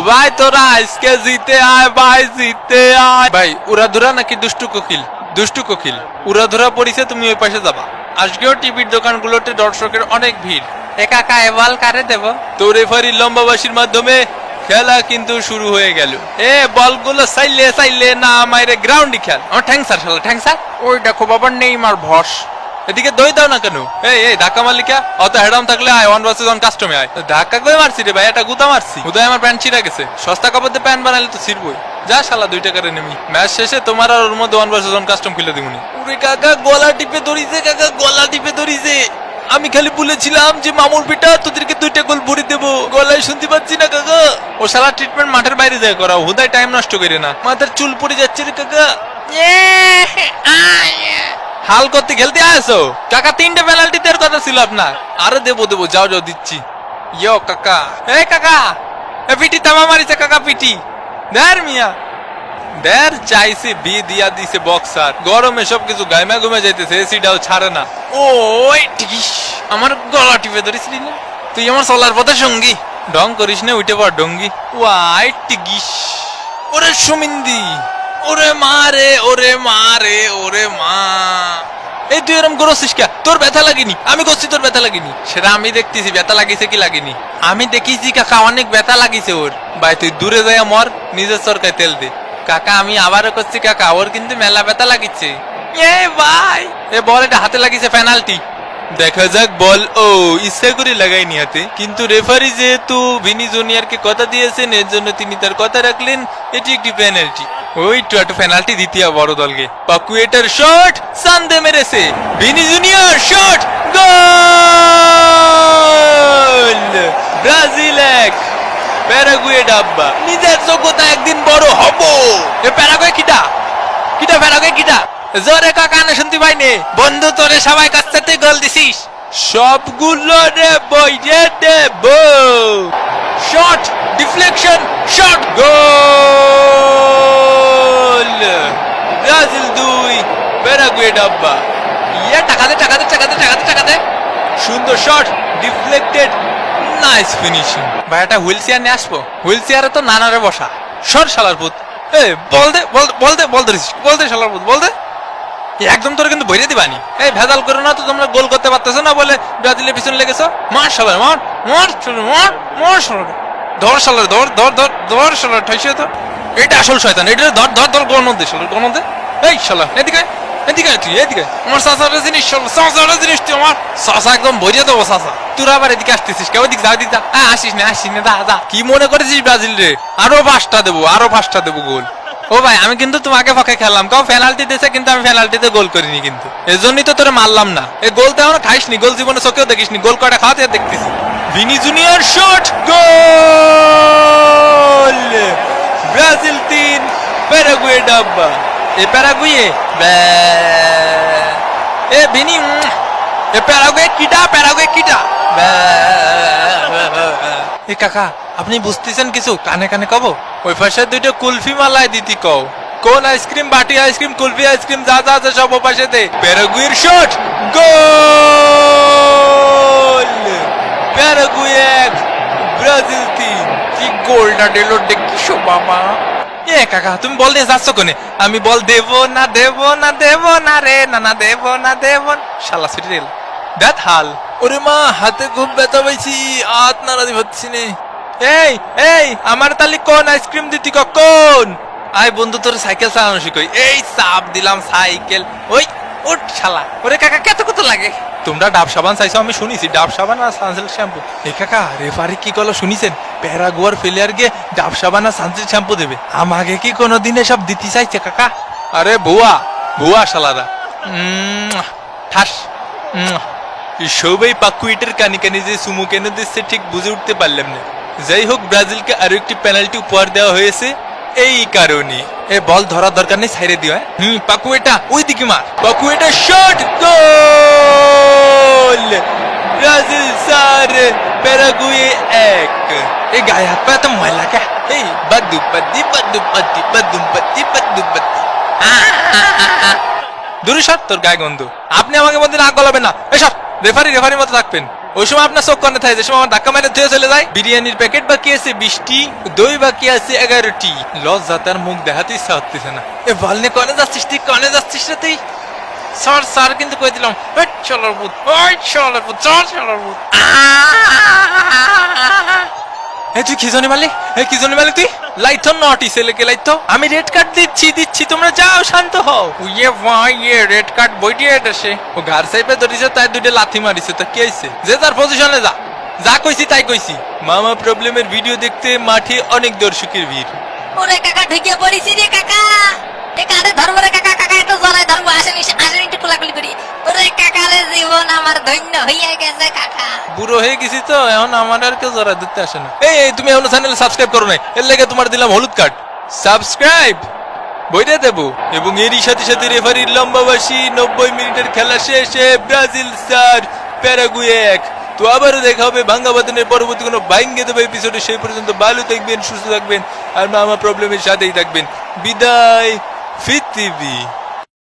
ভাই তোরা আজকে জিতে আয় ভাই, জিতে আয় ভাই। উড়াধুরা নাকি দুষ্টু কোকিল? দুষ্টু কোকিল উড়াধুরা পড়িছে, তুমি ওই পাশে যাবা। আজকেও টিভির দোকানগুলোতে দর্শকের অনেক ভিড়। এ কাকা এ বল কারে দেব? তো রেফারি লম্বাবাসীর মাধ্যমে খেলা কিন্তু শুরু হয়ে গেল। এ বলগুলো চাইলে চাইলে না মাইরে গ্রাউন্ডে খেল। আমার ঠ্যাংসার শালা ঠ্যাংসার। ওই দেখো বাবার নেইমার ভস। এদিকে দই দাও না কেন? এই ধাক্কা মালিকা অত হেডাম থাকলে আয়, 1 vs 1 কাস্টমে আয়। ধাক্কা কই মারছি রে ভাই? এটা গুতা মারছি। গুতায় আমার প্যান্ট ছিঁড়া গেছে। সস্তা কাপড় দিয়ে প্যান্ট বানালে তো ছিড়বই। যা শালা 2 টাকারে নেমি। ম্যাচ শেষে তোমার আর ওর মধ্যে 1 vs 1 কাস্টম খুলে দিবনি। ওরে কাকা গলা টিপে ধরিছে, কাকা গলা টিপে ধরিছে। আমি খালি বলেছিলাম যে মামুর বেটা তোদেরকে 2টা গোল ভরে দেবো, গলায় শুনতে পাচ্ছি না কাকা। ও শালা ট্রিটমেন্ট মাঠের বাইরে যায় করাও, হুদায় টাইম নষ্ট করে না। মাথার চুল পড়ে যাচ্ছে রে কাকা। হাল করতে খেলতে আসো কাকা? 3টে পেনাল্টি দেওয়ার কথা ছিল আপনার। আরে দেবো যাও দিচ্ছি। ইয়ো কাকা, এই কাকা পিটি তামা মারিছে কাকা, পিটি দেয়ার মিয়া দের চাইছে বি দিয়া দিছে বক্সার। গরমে সবকিছু গাইমা ঘুমে যাইতেছে, এসিটাও ছাড়ে না। ওই ঠিকিস আমার গলা টিপে ধরেছিলি না? তুই আমার চলার পথে সঙ্গী, ঢং করিস না, উঠে পড় ডঙ্গি। ওয়াই টিকিস ওরে সুমিন্দি, ওরে মা রে, ওরে মা রে, ওরে মা। এই তুই এরকম করছিস কে? তোর ব্যথা লাগেনি? আমি করছি তোর ব্যথা লাগেনি? সেটা আমি দেখতেছি ব্যথা লাগিছে কি লাগেনি। আমি দেখিছি কাকা অনেক ব্যথা লাগিছে ওর। ভাই তুই দূরে যাই মর, নিজের সরকায় তেল দে। কাকা আমি আবারও করছি কাকা, ওর কিন্তু মেলা ব্যথা লাগিছে। এ ভাই এ বল, এটা হাতে লাগিছে পেনাল্টি। দেখা যাক বল। ও ইচ্ছা করে লাগাইনি হাতে, কিন্তু রেফারি যেহেতু ভিনি জুনিয়রকে কথা দিয়েছেন এর জন্য তিনি তার কথা রাখলেন। এটি একটি পেনাল্টি। ওই তো একটা পেনাল্টি দ্বিতীয় বড় দলকে। পাকুয়েটার শট সান্দে মেরেছে, Vini junior shot, goal! Brazil 1 Paraguay ডাব্বা। নিজের যোগ্যতা একদিন বড় হব। এ প্যারাগুয়ে কিটা কিটা প্যারাগুয়ে কিটা? জোরে কাকানে শুনতে পাইনি। বন্ধু তোরে সবাই কাছতে গোল দিছিস, সবগুলো রে বইরে দেব। Shot deflection, shot, goal! Brazil 2 Paraguay ডাব্বা। ইয়ে টাকাতে টাকাতে টাকাতে টাকাতে টাকাতে। সুন্দর শট, ডিফ্লেক্টেড, নাইস ফিনিশিং। ভাই এটা হুইল চেয়ার নিয়ে আসবো। হুইল চেয়ারে তো নানারে বসা। সর শালার পুত। বল দে বল দে শালার পুত, বল দে। একদম তোর কিন্তু বইরে দিবানি। এই ভেজাল করো না তো, তোমরা গোল করতে পারতেছো না বলে ব্রাজিলের পিছনে লেগেছো। মার সবাই, মার মার মার মার সবাই। ধর শালার, ধর ধর ধর ধর শালার, ঠাইছে তো। এটা আসল শয়তান, এটা ধর ধর ধর, গোল মধ্যে শালার, গোল মধ্যে। এই শালা এদিকে এদিকে, তুই এদিকে। আমার চাচার জিনিস, চাচার জিনিস তুই আমার। চাচা একদম ভরিয়ে দেবো চাচা। তুই আবার এদিকে আসতেছিস কেউ? দিক যা, দিক যা। আসিস না দা দা। কি মনে করেছিস ব্রাজিল রে? আরো 5টা দেবো গোল। ও ভাই আমি কিন্তু তোমাকে ফাঁকে খেললাম, কাউ পেনাল্টি দিয়েছে কিন্তু আমি পেনাল্টিতে গোল করিনি কিন্তু, এজন্যই তো তোরে মারলাম না। এই গোল তো এখনো খাইসনি, গোল জীবনে চোখেও দেখিসনি। গোল কয়টা খাওয়াতে দেখতেছি। Vini junior shot, goal! Brazil 3 Paraguay ডাব্বা। এ প্যারাগুয়ে এ ভিনি, এ প্যারাগুয়ে কিটা, প্যারাগুয়ে কিটা। এ কাকা আপনি বুঝতেছেন কিছু? কানে কানে কব। ওই পাশে 2টা কুলফি মালাই দিতি কও। কোন আইসক্রিম? বাটি আইসক্রিম, কুলফি আইসক্রিম, যা যা আছে সব ও পাশে দে। প্যারাগুয়ের শট, গোল! Paraguay 1 Brazil 3। কি গোলটা দিল দেখিসো বাবা। এ কাকা তুমি বল দিয়ে যাচ্ছ কোনে? আমি বল দেব না দেব না দেব না রে, না না দেব না দেব না। শালা ছুটি দিল দেখ হাল। ওরে মা হাতে খুব ব্যথা পাইছি, হাত নাড়াতে পারছি নে। এই আমার তালি কোন আইসক্রিম দিতি কখন? আয় বন্ধু তোর সাইকেল চালানো শিখই। এই চাপ দিলাম সাইকেল। ওই ওঠ শালা। ওরে কাকা কত লাগে? তোমরা ডাব সাবান চাইছো আমি শুনিছি, ডাব সাবান আর সানসিল্ক শ্যাম্পু। এই কাকা রেফারি কি করলো শুনিছেন? প্যারাগুয়ার প্লেয়ার গে ডাব সাবান আর সানসিল্ক শ্যাম্পু দেবে। আমাকে কি কোনোদিন এসব দিতে চাইছে কাকা? আরে ভুয়া শালারা। ঠাস। সবাই পাকুইটের কানি কানি যে সুমু কেন দিচ্ছে ঠিক বুঝে উঠতে পারলাম না। যাই হোক ব্রাজিলকে আরো একটি পেনাল্টি উপহার দেওয়া হয়েছে এই কারণে। এ বল ধরার দরকার নেই, ছাইরে দিও। পাকুয়েটা ওই দিকে মার। Paqueta shot, goal! Brazil 4 Paraguay 1। এই গায়ে হাত পা এত ময়লা কে? এই বাদু পাতি বাদু পাতি বাদু পাতি বাদু পাতি। দূরে সর, তোর গায়ে গন্ধ। আপনি আমাকে মধ্যে নাক গলাবেন না। এসব রেফারি মতো থাকবেন। ওই সময় আপনার চোখ কানে থাকে, যে সময় আমার ধাক্কা মেরে ধুয়ে চলে যায়। বিরিয়ানির প্যাকেট বাকি আছে 20টি, দই বাকি আছে 11টি। লজ্জা তার মুখ দেখাতে ইচ্ছা হচ্ছে না। এ বলনে কনে যাচ্ছিস তুই, কনে যাচ্ছিস রে তুই? স্যার স্যার কিন্তু কই দিলাম, চলার ভূত, চলার ভূত, চলার ভূত। তুই কি জানি মারলি, কি জানি মারলি তুই? লাইতো নটি ছেলেকে লাইতো। আমি রেড কার্ড দিচ্ছি, তোমরা যাও শান্ত হও। ইয়ে ভাই ইয়ে রেড কার্ড বইটি এসে ও ঘর সাইপে ধরিছে, তাই দুইটা লাথি মারিছে। তো কি হইছে? যে তার পজিশনে যা, যা কইছি তাই কইছি। মামা প্রবলেমের ভিডিও দেখতে মাঠে অনেক দর্শকের ভিড়। ওরে কাকা ঢুকিয়ে পড়িছি রে কাকা, এ কারে ধরবো রে কাকা, কাকা একটু জড়াই ধরবো, আসেন আসেন একটু কোলাকুলি করি। ওরে কাকা রে জীবন আমার ধন্য হইয়া গেছে কাকা। বুড়ো হয়ে গেছি তো এখন আমার আর কেউ জড়াই ধরতে আসে না। এই তুমি এখনো চ্যানেলে সাবস্ক্রাইব করো নাই, এর লেগে তোমার দিলাম হলুদ কার্ড। সাবস্ক্রাইব বইটা দেবো। এবং এরই সাথে সাথে রেফারির লম্বাবাসী 90 মিনিটের খেলা শেষে ব্রাজিল 4 প্যারাগুয়ে 1। তো আবারও দেখা হবে ভাঙ্গা বাদনের পরবর্তী কোনো ভাঙ্গে দেবো এপিসোডে। সেই পর্যন্ত ভালো থাকবেন, সুস্থ থাকবেন আর মামা প্রবলেমের সাথেই থাকবেন। বিদায় পৃথিবী।